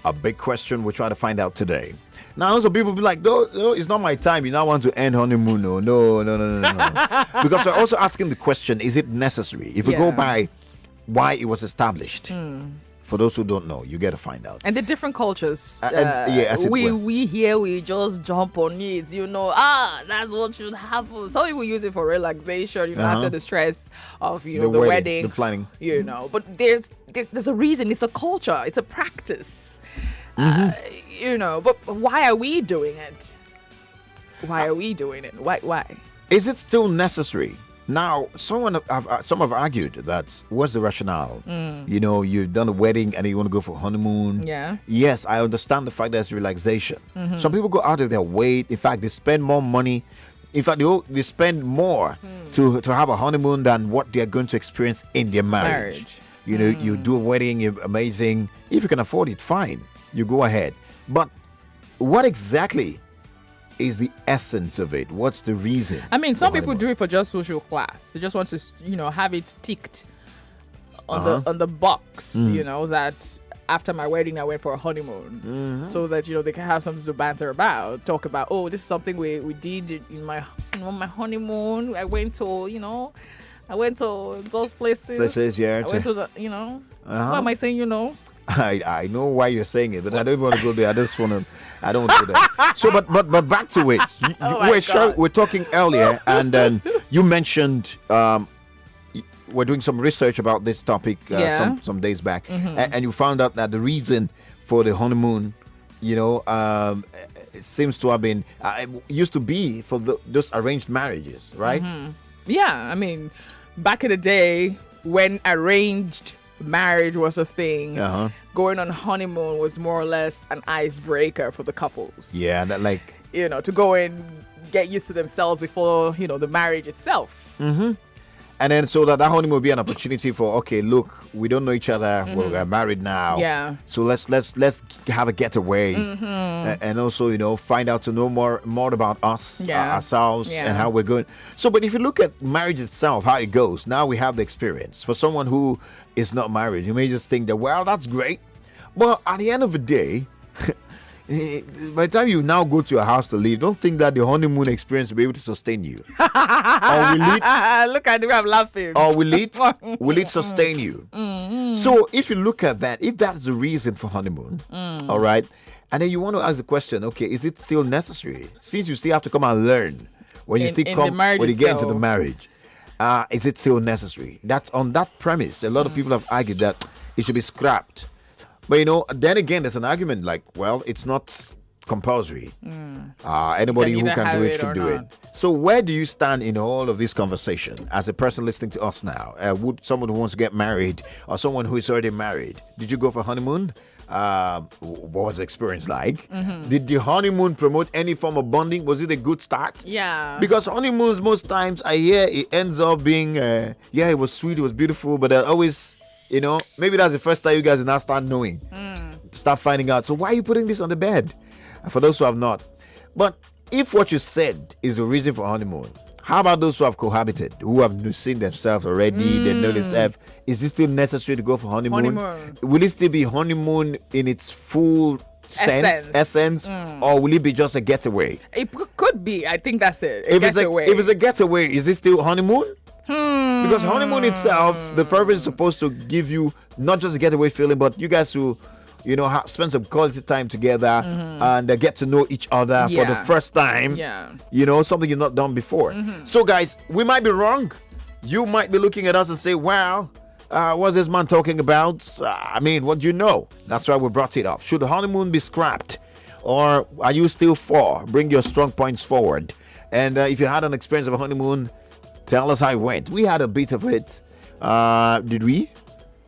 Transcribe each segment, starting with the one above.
A big question we're trying to find out today. Now, some people be like, no, it's not my time. You now want to end honeymoon. No. Because we're also asking the question, is it necessary? If we go by why it was established, for those who don't know, you get to find out. And the different cultures. We here, we just jump on it. That's what should happen. Some people use it for relaxation, after the stress of, the wedding. The planning. But there's a reason. It's a culture. It's a practice. But why are we doing it? Why are we doing it? Why? Is it still necessary? Now, some have argued that what's the rationale? You've done a wedding and you want to go for honeymoon. Yeah. Yes, I understand the fact that it's relaxation. Some people go out of their way. In fact, they spend more money. In fact, they spend more to have a honeymoon than what they are going to experience in their marriage. You do a wedding, you're amazing. If you can afford it, fine. You go ahead. But what exactly is the essence of it? What's the reason? I mean, some people do it for just social class. They just want to, have it ticked on the box, that after my wedding I went for a honeymoon, so that they can have something to banter about, talk about. Oh, this is something we did in my honeymoon. I went to those places. Yeah. I went to the What am I saying? I know why you're saying it, but I don't want to go there. I don't want to do that. So, but back to it. We're talking earlier, and then you mentioned we're doing some research about this topic some days back, and you found out that the reason for the honeymoon, it seems to have been used to be for those arranged marriages, right? Yeah, I mean, back in the day when arranged marriage was a thing, going on honeymoon was more or less an icebreaker for the couples. Yeah, that to go and get used to themselves before the marriage itself. And then so that honeymoon will be an opportunity for, okay, look, we don't know each other. We're married now. Yeah. So let's have a getaway, and also find out to know more about us, ourselves, and how we're going. So, but if you look at marriage itself, how it goes, now we have the experience. For someone who is not married, you may just think that, well, that's great, but at the end of the day, by the time you now go to your house to leave, don't think that the honeymoon experience will be able to sustain you. Or will it? Look at me, I'm laughing. Or will it sustain you? So if you look at that, if that's the reason for honeymoon, all right, and then you want to ask the question, okay, is it still necessary? Since you still have to come and learn when you get into the marriage, is it still necessary? That's on that premise. A lot of people have argued that it should be scrapped. But then again, there's an argument like, well, it's not compulsory. Anybody who can do it can do it. So where do you stand in all of this conversation as a person listening to us now? Would someone who wants to get married or someone who is already married, did you go for honeymoon? What was the experience like? Did the honeymoon promote any form of bonding? Was it a good start? Yeah. Because honeymoons, most times I hear it ends up being, it was sweet, it was beautiful, but always... maybe that's the first time you guys will now start knowing, start finding out. So why are you putting this on the bed? For those who have not. But if what you said is the reason for honeymoon, how about those who have cohabited, who have seen themselves already, they know themselves? Is it still necessary to go for honeymoon? Will it still be honeymoon in its full essence, or will it be just a getaway? It could be. I think that's it. If it's a getaway, is it still honeymoon? Because honeymoon itself, the purpose is supposed to give you not just a getaway feeling, but you guys to, spend some quality time together and get to know each other for the first time. Yeah. Something you've not done before. So, guys, we might be wrong. You might be looking at us and say, wow, what's this man talking about? What do you know? That's why we brought it up. Should the honeymoon be scrapped? Or are you still for? Bring your strong points forward. And if you had an experience of a honeymoon, tell us how it went. We had a bit of it. Did we?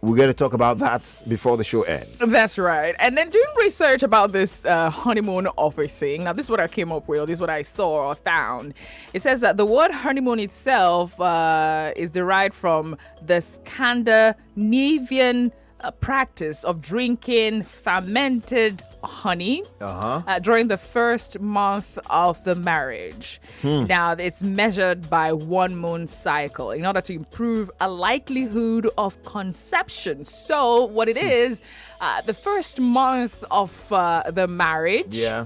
We're going to talk about that before the show ends. That's right. And then doing research about this honeymoon offer thing. Now, this is what I came up with. This is what I saw or found. It says that the word honeymoon itself is derived from the Scandinavian practice of drinking fermented honey during the first month of the marriage. Now, it's measured by 1 moon cycle in order to improve a likelihood of conception. So, what it is, the first month of the marriage, you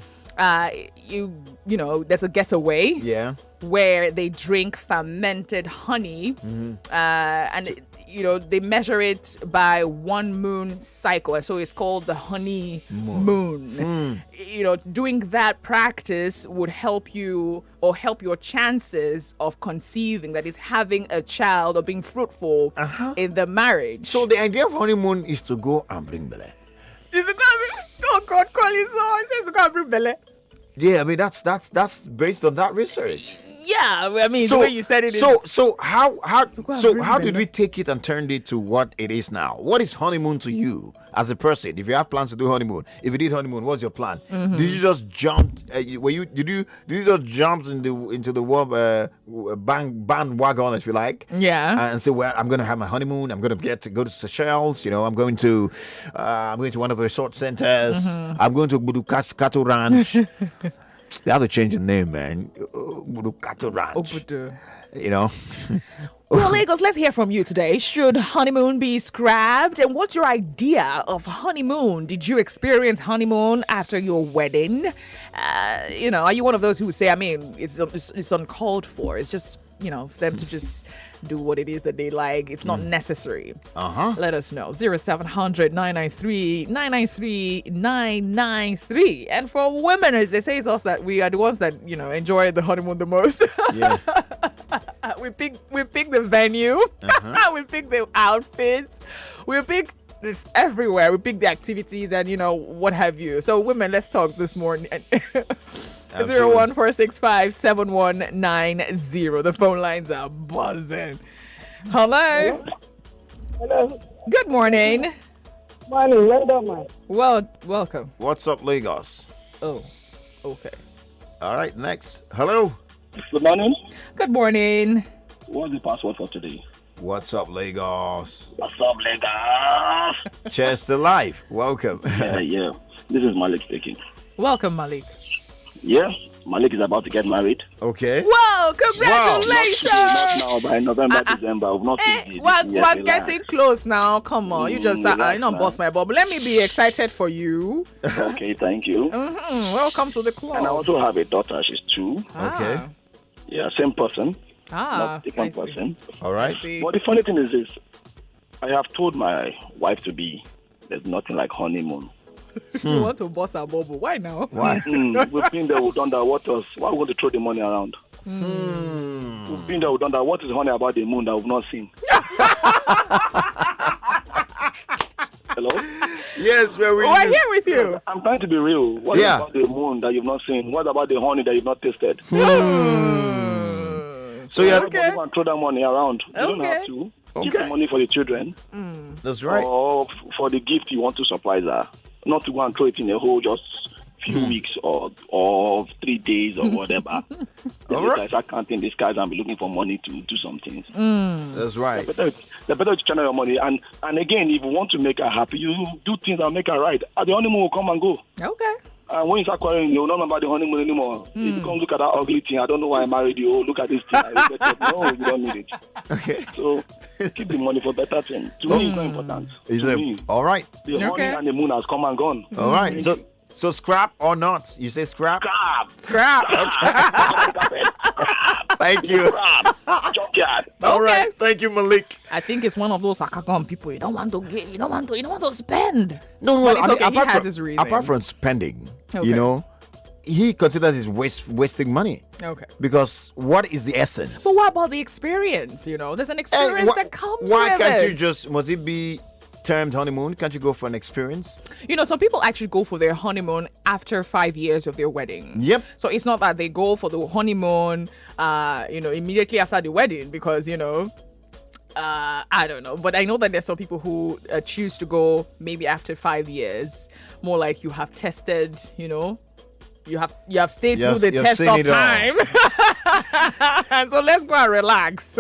know, there's a getaway. Yeah. Where they drink fermented honey, and you know, they measure it by 1 moon cycle, so it's called the honeymoon. You know, doing that practice would help you, or help your chances of conceiving, that is, having a child or being fruitful in the marriage. So the idea of honeymoon is to go and bring belly. Is it going? Oh God, call it so. It says to go and bring belly. Yeah, I mean that's based on that research. Yeah, I mean, the way you said it. So how did we take it and turn it to what it is now? What is honeymoon to you as a person? If you have plans to do honeymoon, if you did honeymoon, what's your plan? Did you just jump? Did you just jump into the bandwagon, if you like? Yeah. And say, well, I'm going to have my honeymoon. I'm going to go to Seychelles. You know, I'm going to one of the resort centers. I'm going to Budu Ranch. They have to change the name, man. Budu Ranch. You know. Well, Lagos, let's hear from you today. Should honeymoon be scrapped? And what's your idea of honeymoon? Did you experience honeymoon after your wedding? You know, are you one of those who would say, I mean, it's uncalled for. It's just, you know, for them to just do what it is that they like. It's not necessary. Let us know. 0700 993 993 993. And for women, they say it's us that we are the ones that, you know, enjoy the honeymoon the most. Yeah. We pick the venue. We pick the outfits. We pick this everywhere. We pick the activities and, you know, what have you. So women, let's talk this morning. 014657190. The phone lines are buzzing. Hello. Hello. Good morning. Morning. Well done, man. Well, welcome. What's up, Lagos? Oh, okay. All right, next. Hello. Good morning. Good morning. What's the password for today? What's up, Lagos? What's up, Lagos? Cheers to life. Welcome. Yeah. This is Malik speaking. Welcome, Malik. Yeah, Malik is about to get married. Okay. Whoa, congratulations! Not now, by November, December. We've not seen it. We're getting close now. Come on, you just bust my bubble. Let me be excited for you. Okay, thank you. Welcome to the club. And I also have a daughter. She's 2. Okay. Yeah, same person. Not different person. All right. But the funny thing is this. I have told my wife to be, there's nothing like honeymoon. You want to bust our bubble. Why now? Why? We've been there, we've done that. What else? Why are we going to throw the money around? We've been there, we've done that. What is honey about the moon that we've not seen? Hello? Yes, we're here with you. I'm trying to be real. What is about the moon that you've not seen? What about the honey that you've not tasted? So you can throw that money around. You don't have to. Keep the money for the children. That's right. Or for the gift you want to surprise her. Not to go and throw it in a hole just few weeks or 3 days or whatever. All right. Start counting these guys and be looking for money to do some things. That's right. The better to channel your money. And again, if you want to make her happy, you do things that make her right. The honeymoon will come and go. Okay. And when you start quarreling, you'll not remember the honeymoon anymore. If you come look at that ugly thing, I don't know why I married you. Oh, look at this thing. No, you don't need it. Okay. So keep the money for better things. To me, it's not important. All right. The honey and the moon has come and gone. All right. So scrap or not? You say scrap? Scrap. Thank you. All right. Thank you, Malik. I think it's one of those Akagon people. You don't want to spend. No. But it's okay. He has his reasons. Apart from spending, you know, he considers it wasting money. Okay. Because what is the essence? But what about the experience? You know, there's an experience that comes with it. Why can't you must it be termed honeymoon? Can't you go for an experience? You know, some people actually go for their honeymoon after 5 years of their wedding. Yep. So it's not that they go for the honeymoon, immediately after the wedding because, you know, I don't know. But I know that there's some people who choose to go maybe after 5 years. More like you have tested, you know, you have stayed through the test of time. And so let's go and relax.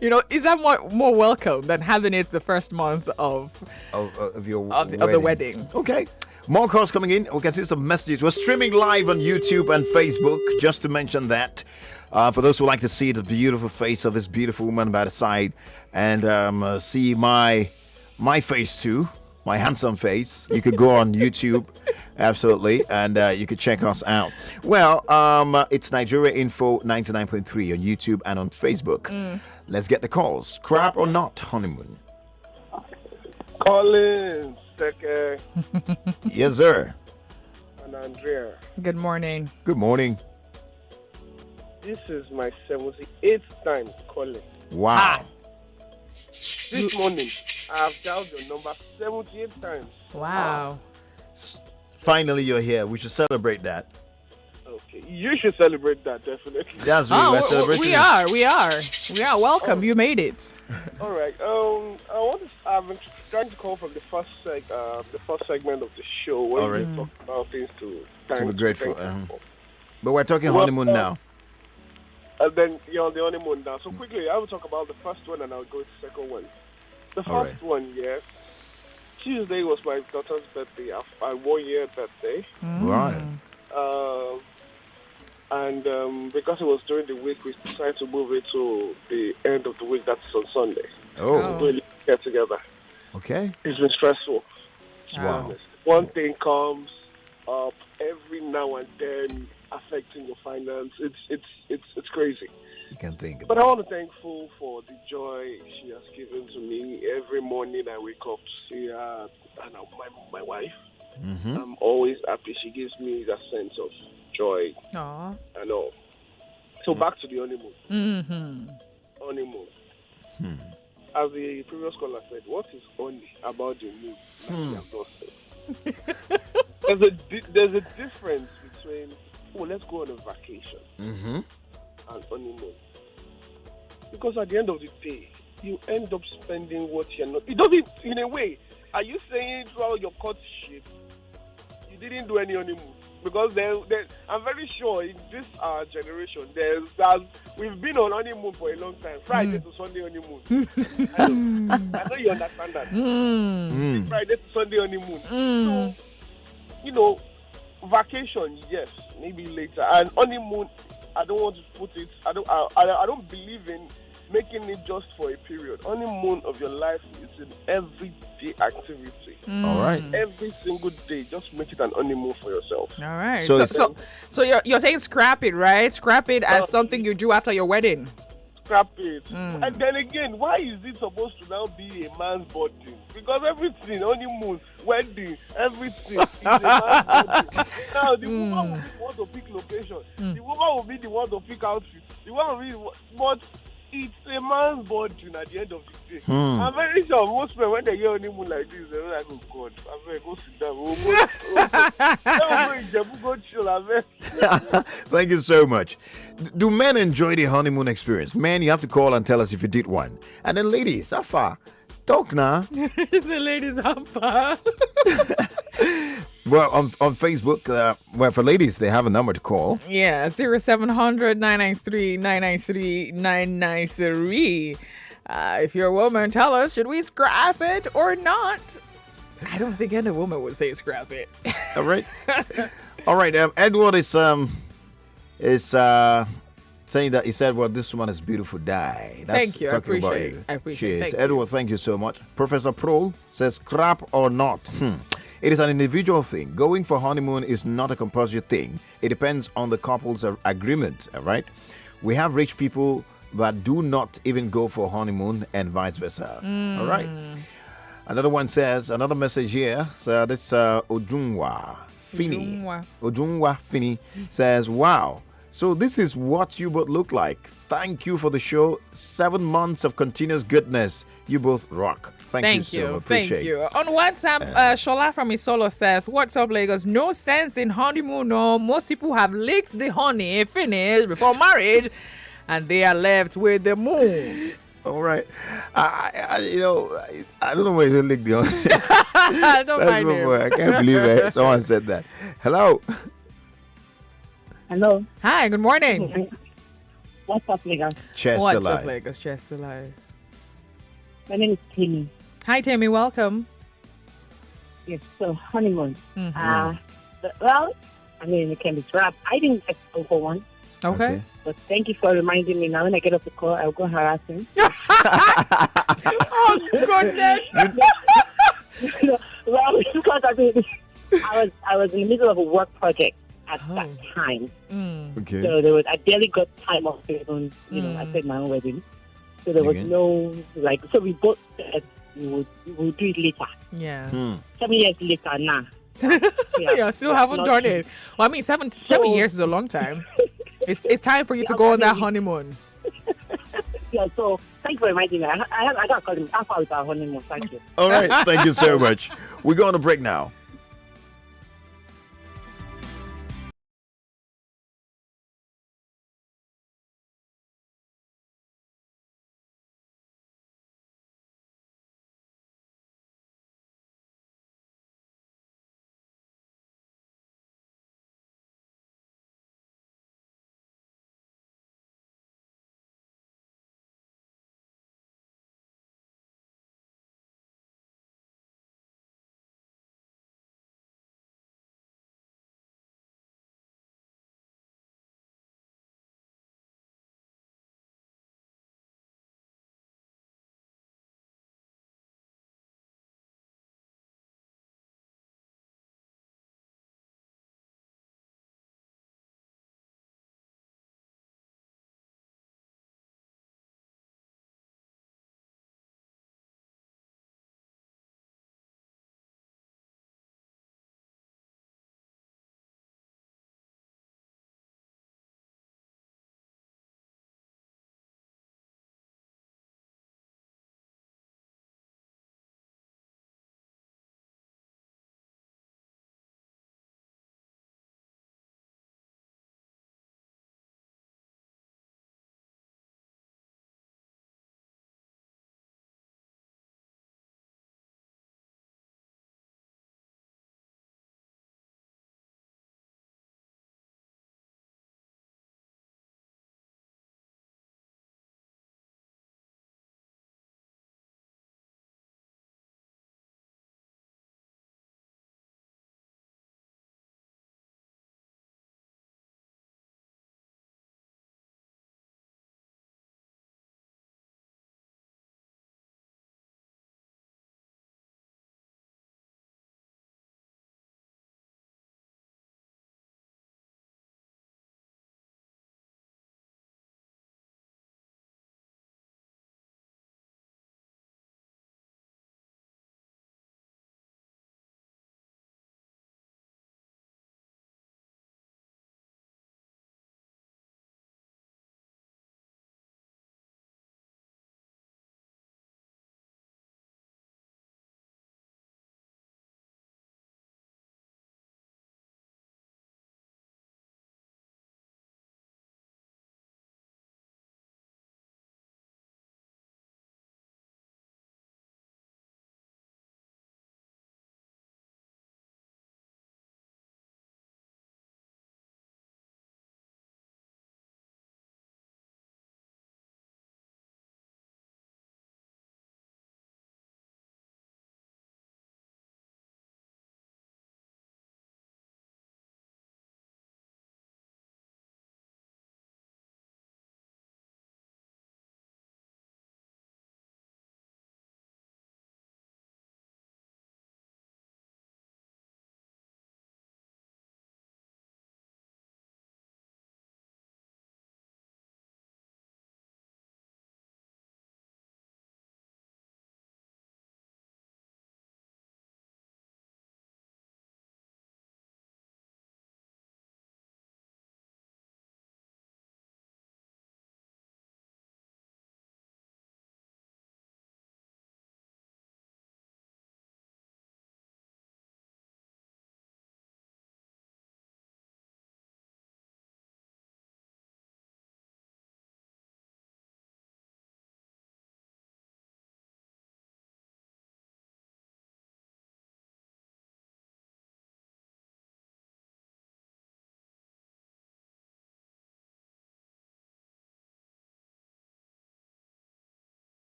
Is that more welcome than having it the first month of the wedding? Okay. More calls coming in. We can see some messages. We're streaming live on YouTube and Facebook, just to mention that. For those who like to see the beautiful face of this beautiful woman by the side and see my face too, my handsome face, you could go on YouTube, absolutely, and you could check us out. Well, it's Nigeria Info 99.3 on YouTube and on Facebook. Let's get the calls. Crap or not, honeymoon? Collins, Teke, Yes, sir. and Andrea. Good morning. Good morning. This is my 78th time calling. Wow. This morning, I have dialed your number 78 times. Wow. Finally, you're here. We should celebrate that. Okay, you should celebrate that, definitely. That's really we're celebrating. We are. Welcome. You made it. All right. I've been trying to call from the first segment of the show where All we right. talk about things to be grateful. thank for. But we're talking honeymoon now. And then you're on the honeymoon now. So quickly, I will talk about the first one and I'll go to the second one. The All first one, Tuesday was my daughter's birthday, my 1-year birthday. Right. And because it was during the week, we decided to move it to the end of the week. That's on Sunday. Oh. Really get together. Okay. It's been stressful. Wow. One thing comes up every now and then, affecting your finance. It's crazy. You can think But about I want to be thankful for the joy she has given to me. Every morning I wake up to see her and my wife. Mm-hmm. I'm always happy. She gives me that sense of joy Aw. and all. So back to the honeymoon. Mm-hmm. Honeymoon. As the previous caller said, what is honey about the moon? There's a difference between, let's go on a vacation and honeymoon. Because at the end of the day, you end up spending what you're not. It doesn't, in a way, are you saying throughout your courtship, you didn't do any honeymoon? Because I'm very sure in this generation, we've been on honeymoon for a long time. Friday to Sunday honeymoon. I know you understand that. Friday to Sunday honeymoon. So, vacation, yes, maybe later. And honeymoon, I don't want to put it. I don't believe in making it just for a period. Honeymoon of your life is an everyday activity. All right. Every single day, just make it an honeymoon for yourself. All right. So So you're saying scrap it, right? Scrap it as something you do after your wedding. Scrap it. And then again, why is it supposed to now be a man's burden? Because everything, honeymoon, wedding, everything is a man's burden. Now, the woman will be the one to pick location. The woman will be the one to pick outfit. The woman will be the one, but it's a man's burden at the end of the day. I'm very sure most men, when they get honeymoon like this, they're like, oh God, I'm going to go sit down. Go chill, Thank you so much. Do men enjoy the honeymoon experience? Men, you have to call and tell us if you did one. And then ladies, how far? Talk now. It's the ladies how far. Well, on Facebook, for ladies, they have a number to call. Yeah, 0700 993 993 993. If you're a woman, tell us, should we scrap it or not? I don't think any woman would say scrap it. All right. All right. Edward is saying that he said, well, this one is beautiful die. That's Thank you. I talking about appreciate you. it. I appreciate it. Cheers. Thank Edward, thank you so much. Professor Prol says, scrap or not? It is an individual thing. Going for honeymoon is not a compulsory thing. It depends on the couple's agreement, all right? We have rich people that do not even go for honeymoon and vice versa, all right? Another one says, another message here, so this Ojunwa Fini says, wow, so this is what you both look like. Thank you for the show. 7 months of continuous goodness. You both rock. Thank you so much. Thank you. On WhatsApp, Shola from Isolo says, what's up, Lagos? No sense in honeymoon. No, most people have licked the honey, finished before marriage, and they are left with the moon. All right. I don't know where you licked the honey. Don't mind him. I can't believe it. Someone said that. Hello. Hello. Hi, good morning. What's up, Lagos? Chest What's alive. up, Lagos? Just alive. My name is Timmy. Hi, Tammy. Welcome. Yes, so honeymoon. Mhm. Well, I mean, it can be wrapped. I didn't get to go for one, Okay. but thank you for reminding me. Now, when I get off the call, I'll go harass him. Oh goodness. Well, because I was in the middle of a work project at that time. Okay. So I barely got time off to even, I said my own wedding. So there was Okay. no, so we both said we would do it later. Yeah. 7 years later now. Yeah, still haven't done it. Well, I mean, seven years is a long time. It's time for you to go on that honeymoon. Yeah, so thank you for reminding me. I got to call him. How far is our honeymoon? Thank you. All right. Thank you so much. We're going to break now.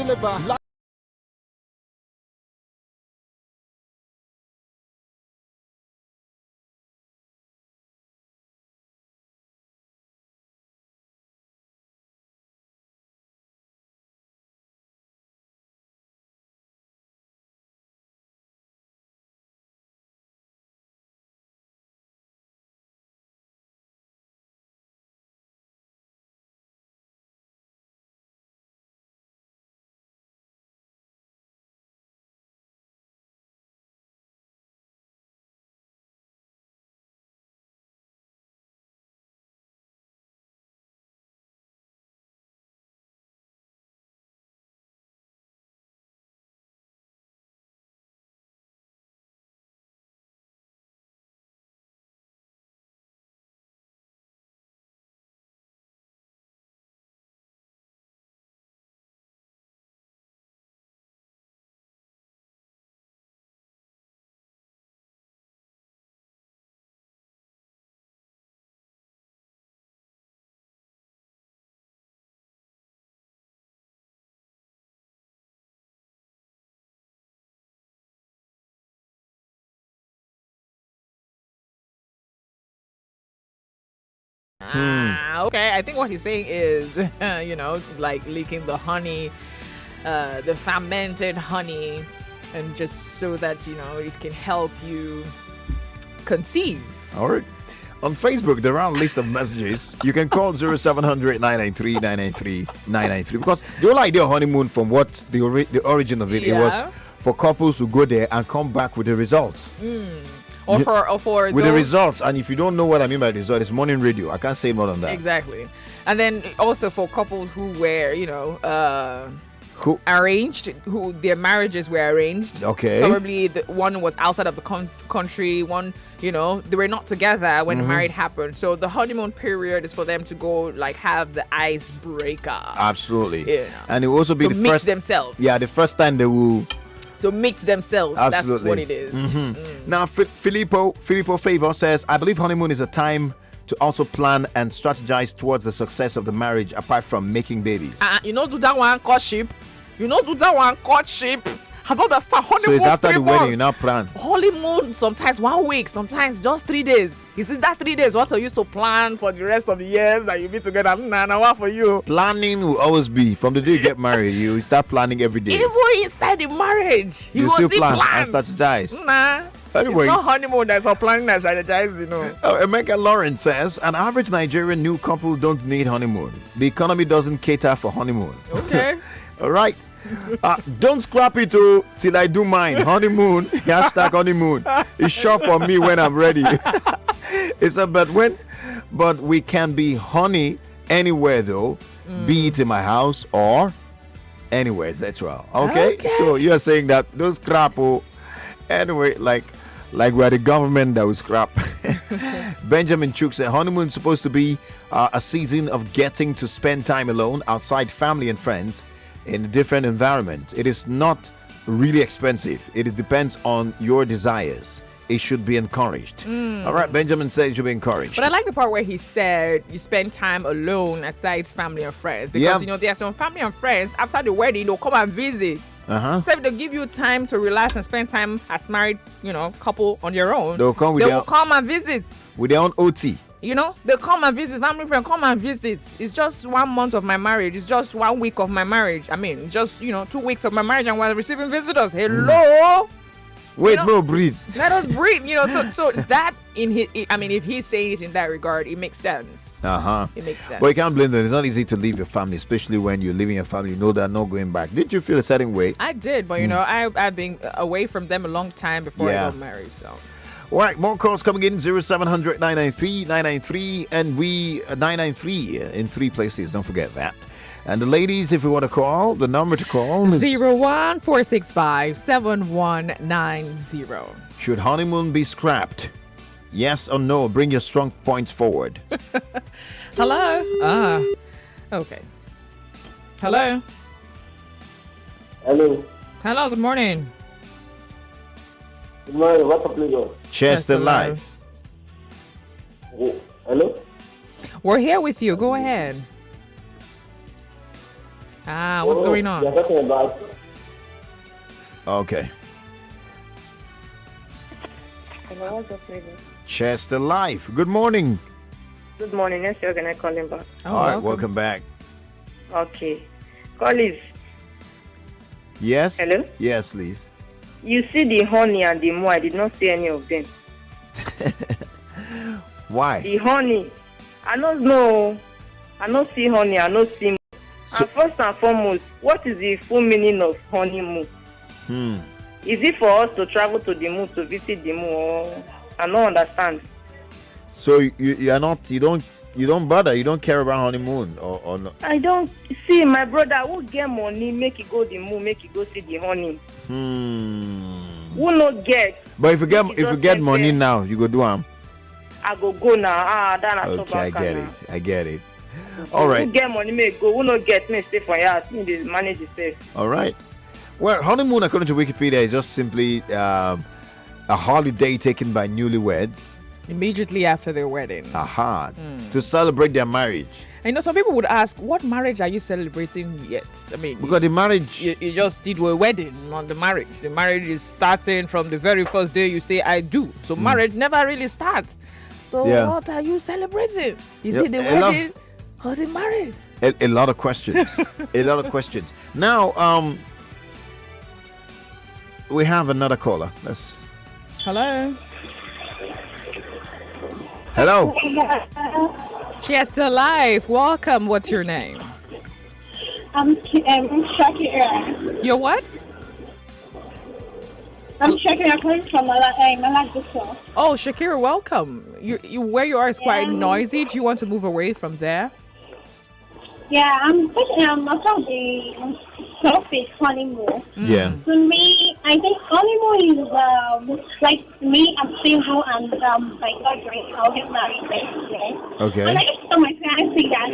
deliver. Okay. I think what he's saying is, like leaking the honey, the fermented honey, and just so that it can help you conceive. All right. On Facebook, there are a list of messages. You can call 0700 993 993 993 because the whole idea of honeymoon, from what the origin of it, it was for couples who go there and come back with the results. Or for with the results. And if you don't know what I mean by the result, it's morning radio. I can't say more than that. Exactly. And then also for couples who were, arranged, who their marriages were arranged. Okay. Probably one was outside of the country. One, they were not together when the marriage happened. So the honeymoon period is for them to go like have the icebreaker. Absolutely. And it will also be to the mix first themselves. Yeah, the first time they will. To mix themselves. Absolutely. That's what it is. Now, Filippo Favor says, I believe honeymoon is a time to also plan and strategize towards the success of the marriage apart from making babies. Do that one courtship. I don't understand. Honeymoon. So it's after the wedding you now plan. Honeymoon, sometimes 1 week, sometimes just 3 days. Is it that 3 days? What are you to plan for the rest of the years that you be together? Nah, what for you? Planning will always be from the day you get married. You start planning every day. Even inside the marriage, you still plan and strategize. Nah. Anyways, it's not honeymoon, that's all planning and strategize, Emeka Lawrence says, an average Nigerian new couple don't need honeymoon. The economy doesn't cater for honeymoon. Okay. All right. Don't scrap it till I do mine. Honeymoon. Hashtag honeymoon. It's short for me when I'm ready. It's a but we can be honey anywhere though. Be it in my house or anywhere. That's well. Okay. So you're saying that those scrap anyway, like we're the government that will scrap. Benjamin Chuk said honeymoon is supposed to be a season of getting to spend time alone outside family and friends in a different environment. It is not really expensive. It depends on your desires. It should be encouraged. All right, Benjamin said it should be encouraged. But I like the part where he said you spend time alone outside family and friends. Because, there are some family and friends, after the wedding, they'll come and visit. So if they give you time to relax and spend time as married, couple on your own, they'll come and visit. With their own OT. They come and visit, family friend come and visit. It's just 1 month of my marriage. It's just 1 week of my marriage. I mean, just, 2 weeks of my marriage and we're receiving visitors. Hello? Wait, bro, breathe. Let us breathe, so that if he's saying it in that regard, it makes sense. It makes sense. But you can't blame them. It's not easy to leave your family, especially when you're leaving your family. You know they're not going back. Did you feel a certain way? I did, but I've been away from them a long time before I got married, so. All right, more calls coming in 0700 993 993 and we 993 in 3 places. Don't forget that. And the ladies, if you want to call, the number to call is 014657190. Should honeymoon be scrapped? Yes or no? Bring your strong points forward. Hello. Okay. Hello. Hello. Hello. Good morning. Good morning. WhaatsupLagos. Chester Live. Hello. We're here with you. Go ahead. What's going on? You're talking about. Okay. Hello, what's up, lady? Chester Life. Good morning. Good morning. Yes, you're gonna call him back. All right, welcome back. Okay. Colleagues, Yes? hello? Yes, please. You see the honey and the mo, I did not see any of them. Why? The honey, I don't know. I don't see honey, I don't see mo. And first and foremost, what is the full meaning of honeymoon? Is it for us to travel to the moon to visit the moon? Or I don't understand. So you are not, you don't bother, you don't care about honeymoon or no? I don't see my brother who get money, make it go the moon, make it go see the honey. Who not get? But if you get money now, you go do them. I go now. Okay, I get it. All right. Who get money may go. Who not get may stay for your house. Me dey manage itself. All right. Well, honeymoon, according to Wikipedia, is just simply a holiday taken by newlyweds. Immediately after their wedding. To celebrate their marriage. I know some people would ask, what marriage are you celebrating yet? I mean, Because the marriage, you just did a wedding, not the marriage. The marriage is starting from the very first day you say I do. So marriage never really starts. So what are you celebrating? Is it the wedding or the marriage? a lot of questions. A lot of questions. Now, we have another caller. Hello. Hello. Chester Life. Welcome. What's your name? I'm Shakira. You're what? I'm Shakira calling from Malagos. Oh, Shakira, welcome. You where you are is quite noisy. Do you want to move away from there? Yeah, I'm talking about the topic honeymoon. Yeah. To me, I think honeymoon is like me. I'm single and like not great. I'll get married next year. Okay. And I just tell my parents that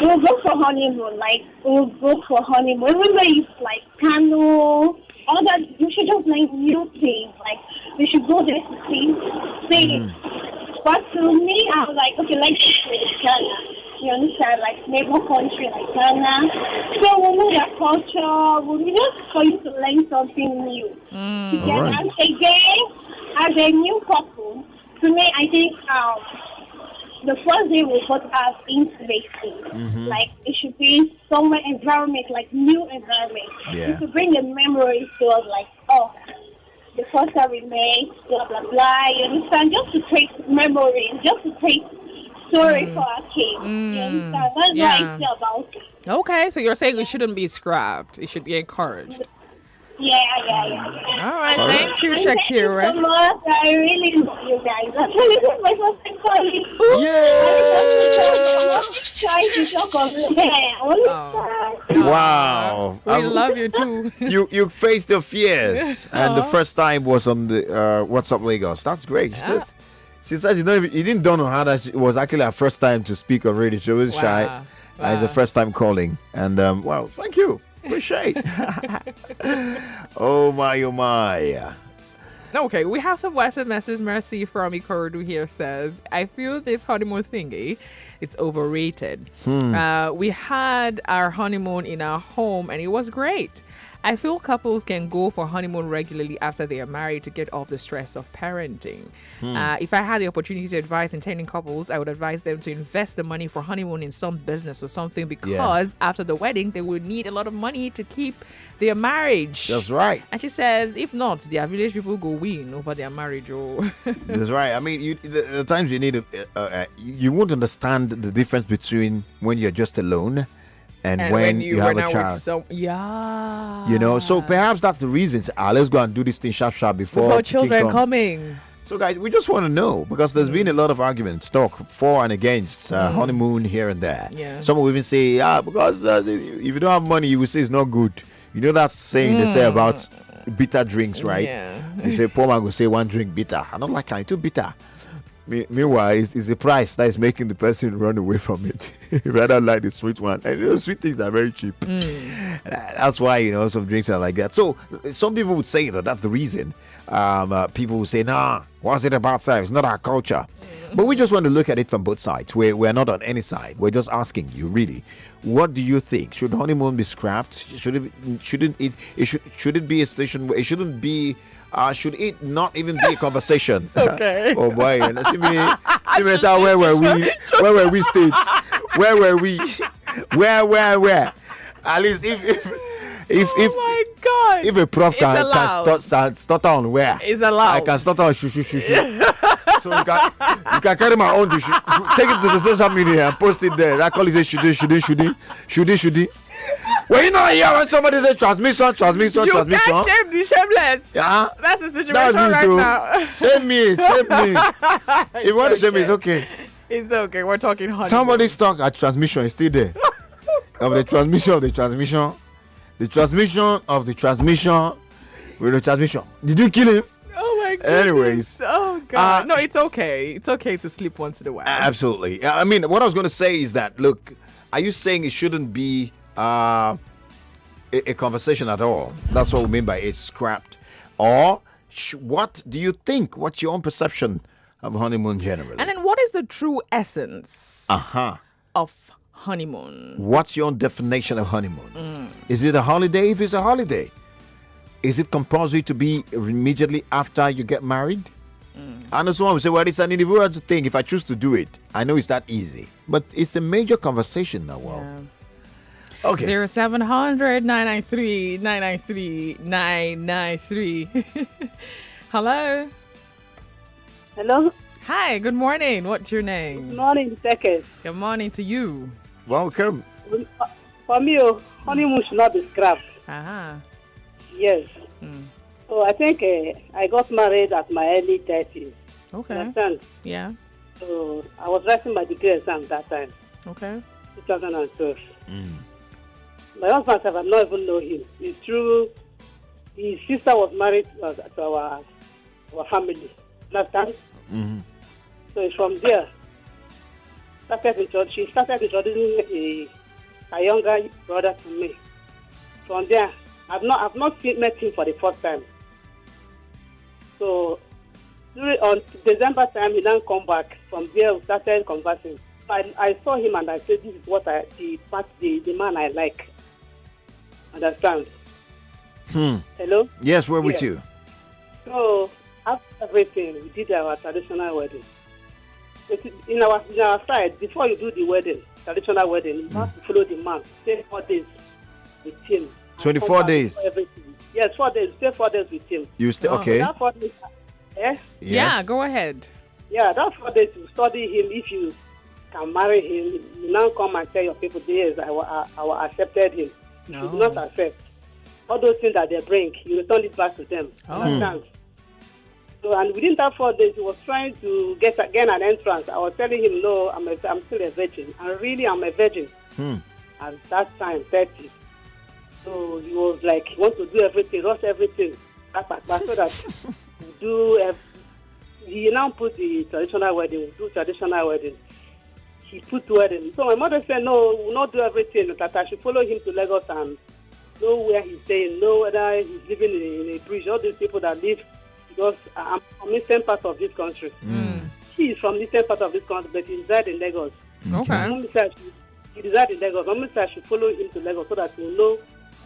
we'll go for honeymoon. Like we'll go for honeymoon. Even though it's like canoe, all that, we should just like new things. Like we should go there to see. But to me, I was like, okay, let's go to Ghana. You understand, like neighbor country like Ghana. So we'll know their culture. We'll be just for you to learn something new. Right. And again, as a new couple, to me, I think the first day we both have intimacy. Like it should be somewhere environment, like new environment. Yeah. To bring the memories to us, like the first time we met, blah blah blah. You understand? Just to take memories, just to take story for our kids. You understand? That's what I feel about it. Okay, so you're saying it shouldn't be scrapped. It should be encouraged. Yeah. All right, thank you, Shakira. Thank you so much. I really love you guys. This is my first time calling. Trying to talk on the hair. Wow. We love you too. You faced your fears, and the first time was on the WhaatsupLagos. That's great. She said, you didn't know how that it was actually her first time to speak on radio. She was shy. It's the first time calling, and thank you. Appreciate. Oh my. Okay, we have some WhatsApp message. Mercy from Ikorodu here says, I feel this honeymoon thingy, it's overrated. We had our honeymoon in our home and it was great. I feel couples can go for honeymoon regularly after they are married to get off the stress of parenting. If I had the opportunity to advise intending couples, I would advise them to invest the money for honeymoon in some business or something because after the wedding, they will need a lot of money to keep their marriage. That's right. And she says, if not, their village people go win over their marriage. That's right. I mean, the times you need you won't understand the difference between when you're just alone and when you have a child. You know, so perhaps that's the reason. Let's go and do this thing sharp before children coming. So guys, we just want to know, because there's been a lot of arguments, talk for and against honeymoon here and there. Some will even say, because if you don't have money, you will say it's not good. You know that saying they say about bitter drinks, right? They say poor man will say one drink bitter. I don't like it, too bitter. Meanwhile, it's the price that is making the person run away from it. Rather like the sweet one. And sweet things are very cheap. That's why, some drinks are like that. So some people would say that's the reason. People would say, What's it about sex? It's not our culture. But we just want to look at it from both sides. We're not on any side. We're just asking you, really, what do you think? Should honeymoon be scrapped? Should it be a station where it shouldn't be? Should it not even be a conversation? Okay. Oh boy, see me where were we? Where were we states? Where were we? Where? At least if my God. If a prof can allowed. start on where? It's allowed. I can start on shoo. So you can carry my own, take it to the social media and post it there. That call is should. Well, you know, here when somebody says transmission. You can't shame the shameless. Yeah. That's the situation That's right too. now. Shame me. If you want to shame me, it's okay. It's okay. We're talking honeymoon. Somebody's stuck at transmission is still there. Of the transmission of the transmission. The transmission of the transmission with the transmission. Did you kill him? Oh my God. Anyways. Oh God. No, it's okay. It's okay to sleep once in a while. Absolutely. I mean, what I was going to say is that, look, are you saying it shouldn't be a conversation at all? That's what we mean by it's scrapped. Or what do you think? What's your own perception of honeymoon generally? And then what is the true essence of honeymoon? What's your own definition of honeymoon? Is it a holiday? If it's a holiday, is it compulsory to be immediately after you get married? I know someone will say, well, it's an individual thing. If I choose to do it, I know it's that easy. But it's a major conversation now. Well, okay. 0700 993 993 993. Hello. Hello. Hi. Good morning. What's your name? Good morning, Teke. Good morning to you. Welcome. For me, honeymoon should not be scrapped. Yes. So I think I got married at my early 30s. Okay. Understand? Yeah. So I was writing my degree exam that time. Okay. 2012. My husband, I not even know him. It's true. His sister was married to our family. Understand? So from there, she started introducing a younger brother to me. From there, I've not met him for the first time. So on December time, he then come back. From there, we started conversing. I saw him and I said, this is what the man I like. Understand? Hello? Yes, we're with you. So after everything, we did our traditional wedding. In our side, before you do the wedding, traditional wedding, you have to follow the man. Stay 4 days with him. 24 days. Yes, 4 days. Stay 4 days with him. You stay okay? That 4 days, Yeah, go ahead. Yeah, that 4 days you study him. If you can marry him, you now come and tell your people, yes, I accepted him. You do not accept. All those things that they bring, you return it back to them. Understand? So, and within that 4 days, he was trying to get again an entrance. I was telling him, no, I'm still a virgin. And really, I'm a virgin. At that time, 30. So he was like, he wants to do everything, rush everything. So that he now put the traditional wedding, we do traditional wedding. He put wedding. So my mother said, no, we'll not do everything. That I should follow him to Lagos and know where he's staying, know whether he's living in a bridge. All these people that live, because I'm from the eastern part of this country. He is from the eastern part of this country, but he resides in Lagos. Okay. He resides in Lagos. Mama said I should follow him to Lagos so that we'll know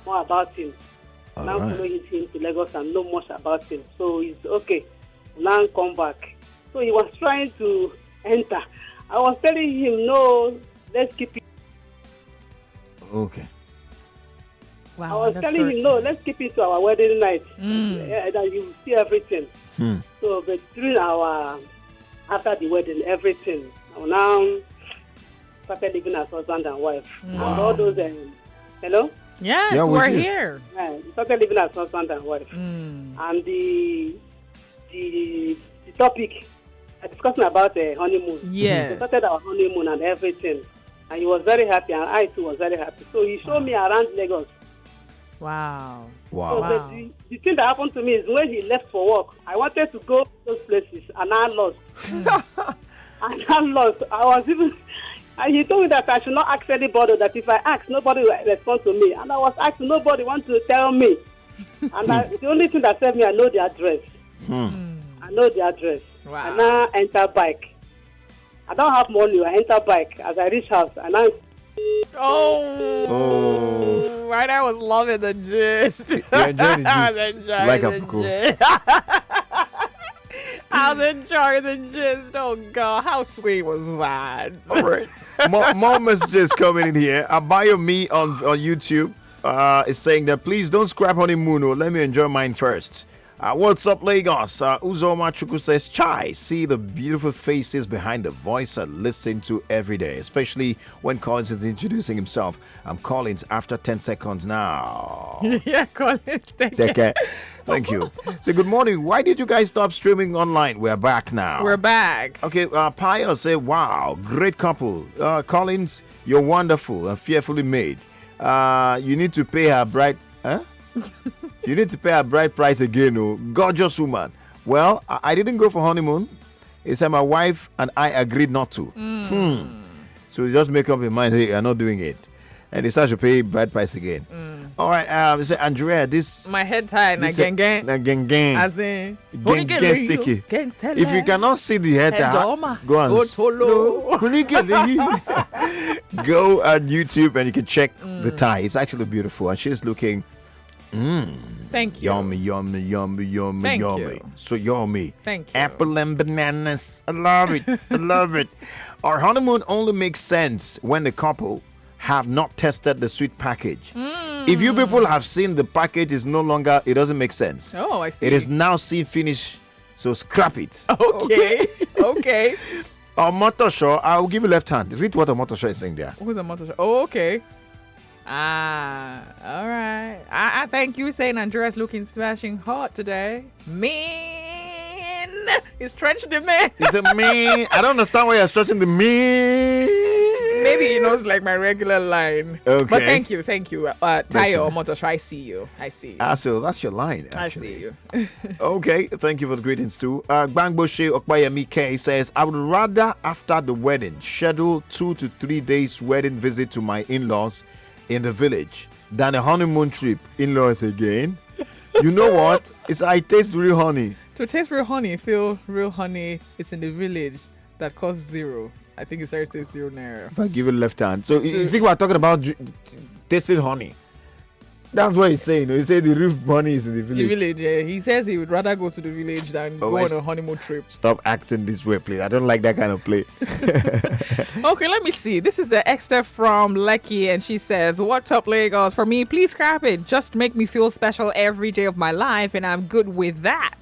more about him. Now follow him to Lagos and know much about him. So he's okay. Now come back. So he was trying to enter. I was telling him, no, let's keep it. Okay. Wow, I was telling him, no, let's keep it to our wedding night. And you will see everything. So, but during after the wedding, everything. Now, started living as husband and wife. And all those, hello? Yes, we're here. Yeah, started living as husband and wife. And the topic, discussing about honeymoon. Yes. We started our honeymoon and everything. And he was very happy, and I too was very happy. So he showed me around Lagos. Wow. So the thing that happened to me is when he left for work, I wanted to go to those places, and I lost. I was even... And he told me that I should not ask anybody, that if I ask, nobody will respond to me. And I was asking, nobody wants to tell me. And the only thing that saved me, I know the address. And I know the address. Wow. I now enter bike. I don't have money. I enter bike. As I reach house, I now. Oh. Right, I was loving the gist. You enjoyed the I was gist. enjoying Like the a cool. gist. I was enjoying the gist. Oh, God. How sweet was that? All right. More messages coming in here. Abayo Me on YouTube is saying that please don't scrap honeymoon. Let me enjoy mine first. What's up, Lagos? Uzoma Chuku says, Chai, see the beautiful faces behind the voice I listen to every day, especially when Collins is introducing himself. I'm Collins after 10 seconds now. Yeah, Collins. Teke. Thank you. So, good morning. Why did you guys stop streaming online? We're back now. We're back. Okay, Pio say, wow, great couple. Collins, you're wonderful and fearfully made. You need to pay her bride. Huh? You need to pay a bride price again, oh. Gorgeous woman. Well, I didn't go for honeymoon. It's my wife and I agreed not to. So you just make up your mind, hey, I'm not doing it. And they start to pay bride price again. All right, say Andrea, this... My head tied, na gang. As in... sticky. If you cannot see the head tie, go on. Go on YouTube and you can check the tie. It's actually beautiful. And she's looking... Thank you. Yummy. Thank yummy. you. So yummy. Thank you. Apple and bananas. I love it. I love it. Our honeymoon only makes sense when the couple have not tested the sweet package. If you people have seen the package is no longer, it doesn't make sense. Oh, I see. It is now see finish. So scrap it. Okay. Okay. Motosho, I'll give you left hand. Read what a Motosho is saying there. Who's a motor? Oh, okay. All right. I thank you saying Andrea's looking smashing hot today. Man, you stretched the man. He said, me. I don't understand why you're stretching the me. Maybe he knows like my regular line. Okay. But thank you. Tayo or Motosho, I see you. So that's your line, actually. I see you. Okay, thank you for the greetings too. Bangboshe Okbayami K says, I would rather after the wedding schedule 2 to 3 days wedding visit to my in-laws in the village than a honeymoon trip. In-laws again. You know what? I taste real honey. To taste real honey, feel real honey. It's in the village that costs 0. I think it's starts to 0 naira. If I give it left hand. So you think we're talking about tasting honey? That's what he's saying. He said the real honey is in the village. The village, yeah. He says he would rather go to the village than go on a honeymoon trip. Stop acting this way, please. I don't like that kind of play. Okay, let me see. This is the Esther from Lekki, and she says, "What's up, Lagos? For me, please scrap it. Just make me feel special every day of my life, and I'm good with that."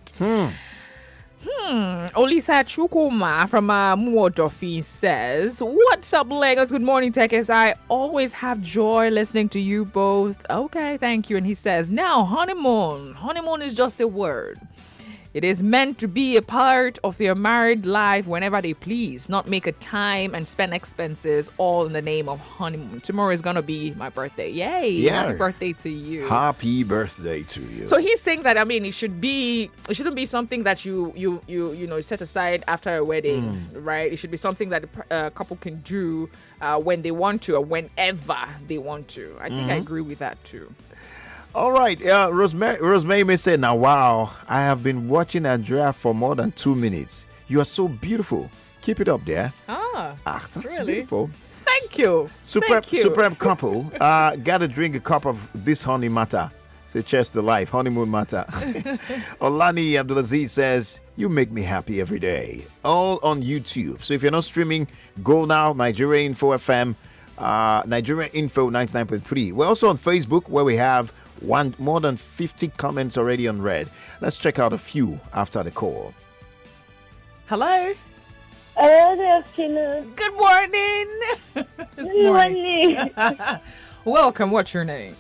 Olisa Chukuma from Muodofi says, "What's up, Lagos? Good morning, Tekes. I always have joy listening to you both." Okay, thank you. And he says, "Now, honeymoon. Honeymoon is just a word. It is meant to be a part of their married life whenever they please, not make a time and spend expenses all in the name of honeymoon. Tomorrow is going to be my birthday. Yay. Yeah. Happy birthday to you." Happy birthday to you. So he's saying that, I mean, it shouldn't be something that you set aside after a wedding, right? It should be something that a couple can do when they want to or whenever they want to. I think I agree with that too. All right. Rosemary may say, now, wow, I have been watching Andrea for more than 2 minutes. You are so beautiful. Keep it up there. That's really beautiful. Thank you. Superb couple. Gotta drink a cup of this honey matter. Say cheers to life. Honeymoon matter. Olani Abdulaziz says, you make me happy every day. All on YouTube. So if you're not streaming, go now. Nigeria Info FM. Nigeria Info 99.3. We're also on Facebook where we have more than 50 comments already unread. Let's check out a few after the call. Hello. Hello, good afternoon. Good morning. Good morning. Welcome. What's your name?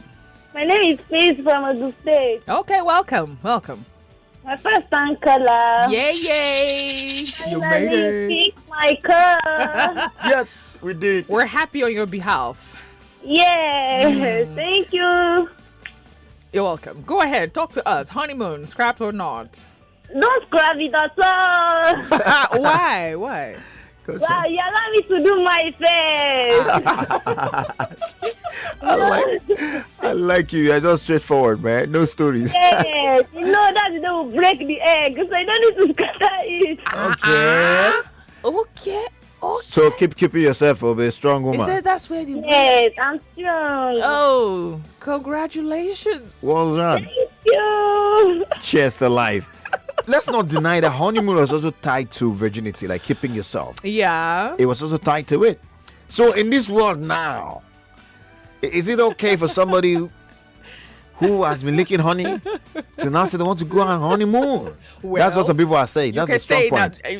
My name is Faith from Odu State. Okay, welcome. My first time caller. Yay! You made it. Pick my car. Yes, we did. We're happy on your behalf. Yeah, thank you. You're welcome. Go ahead, talk to us. Honeymoon, scrapped or not? Don't scrap it at all. Why? Wow, you allow me to do my face. I like you. You're just straightforward, man. No stories. Yes, you know that they will break the egg, so I don't need to scatter it. Okay. So keep yourself, be a strong woman. He said that's where the Yes, I'm strong. Oh, congratulations. Well done. Thank you. Cheers to life. Let's not deny that honeymoon was also tied to virginity, like keeping yourself. Yeah. It was also tied to it. So in this world now, is it okay for somebody who has been licking honey to now say they want to go on honeymoon? Well, that's what some people are saying. That's you the can strong say point. that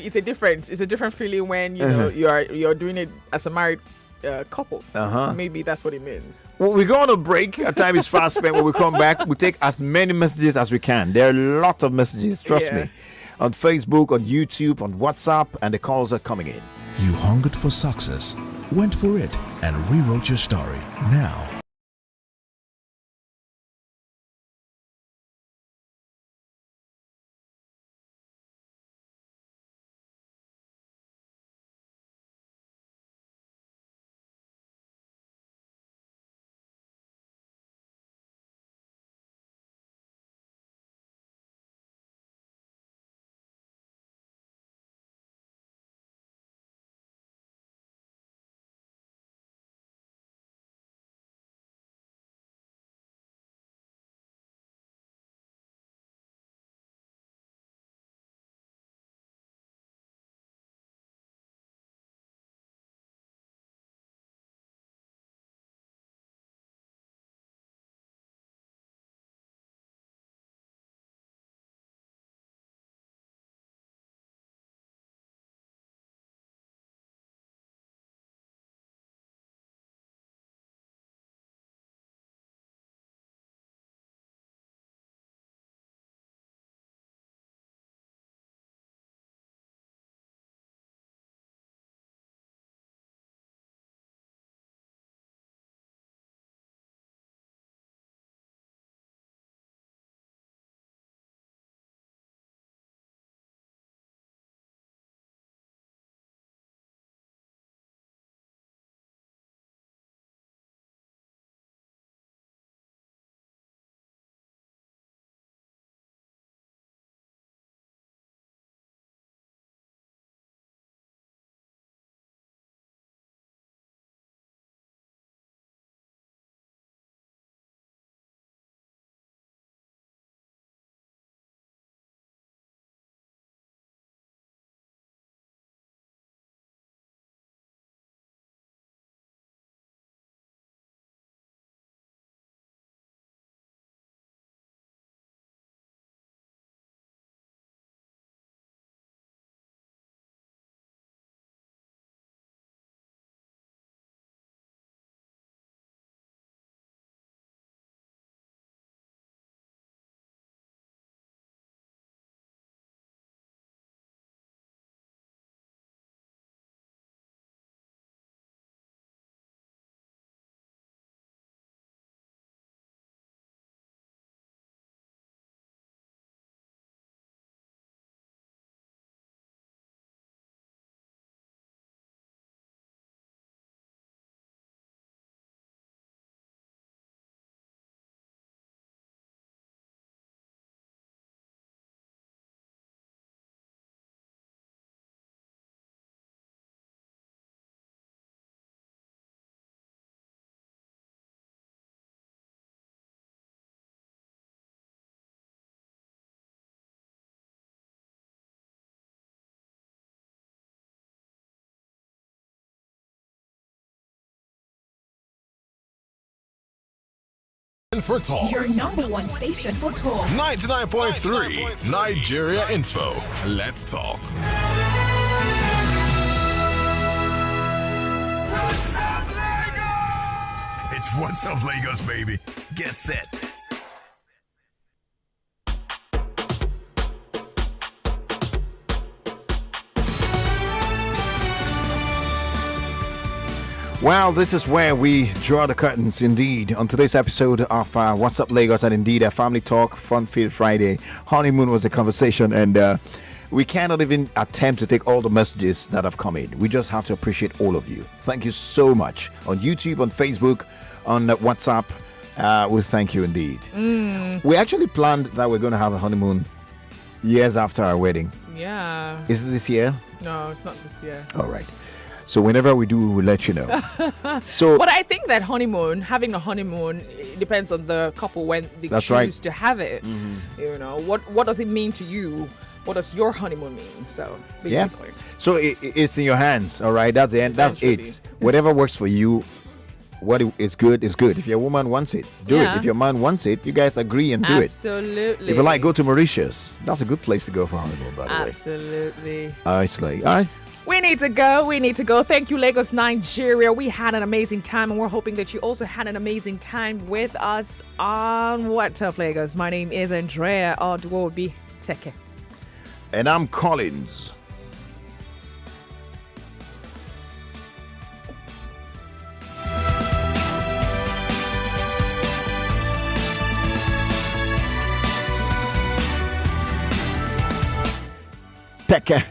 it's a different feeling when you know you're doing it as a married couple. Maybe that's what it means. Well, we go on a break. Our time is fast spent. When we come back, we take as many messages as we can. There are a lot of messages, trust me, on Facebook, on YouTube, on WhatsApp, and the calls are coming in. You hungered for success, went for it, and rewrote your story. Now, for talk. Your number one station for talk. 99.3 Nigeria Info. Let's talk. it's What's Up Lagos, baby. Get set. Well, this is where we draw the curtains, indeed, on today's episode of What's Up Lagos, and indeed a family talk, Fun Filled Friday. Honeymoon was a conversation, and We cannot even attempt to take all the messages that have come in. We just have to appreciate all of you. Thank you so much. On YouTube, on Facebook, on WhatsApp, we thank you indeed. We actually planned that we're going to have a honeymoon years after our wedding. Yeah. Is it this year? No, it's not this year. All right. So whenever we do, we will let you know. So, but I think that having a honeymoon, it depends on the couple when they choose to have it. You know, what does it mean to you? What does your honeymoon mean? So basically, so it's in your hands. All right, that's the end. That's it. Whatever works for you. What is good is good. If your woman wants it, do it. If your man wants it, you guys agree and do it. Absolutely. If you like, go to Mauritius. That's a good place to go for honeymoon, by the way. Absolutely. It's like, all right. We need to go. Thank you, Lagos, Nigeria. We had an amazing time, and we're hoping that you also had an amazing time with us on WhaatsupLagos. My name is Andrea. Odu-obi, Teke. And I'm Collins. Teke,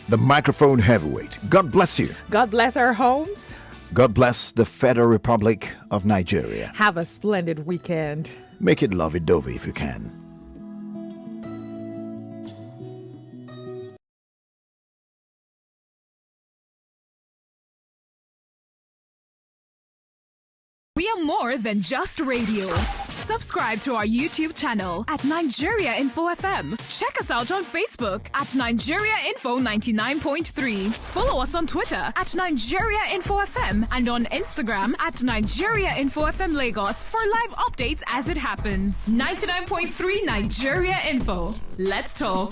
the microphone heavyweight. God bless you. God bless our homes. God bless the Federal Republic of Nigeria. Have a splendid weekend. Make it lovey-dovey if you can. We are more than just radio. Subscribe to our YouTube channel at Nigeria Info FM. Check us out on Facebook at Nigeria Info 99.3. Follow us on Twitter at Nigeria Info FM and on Instagram at Nigeria Info FM Lagos for live updates as it happens. 99.3 Nigeria Info. Let's talk.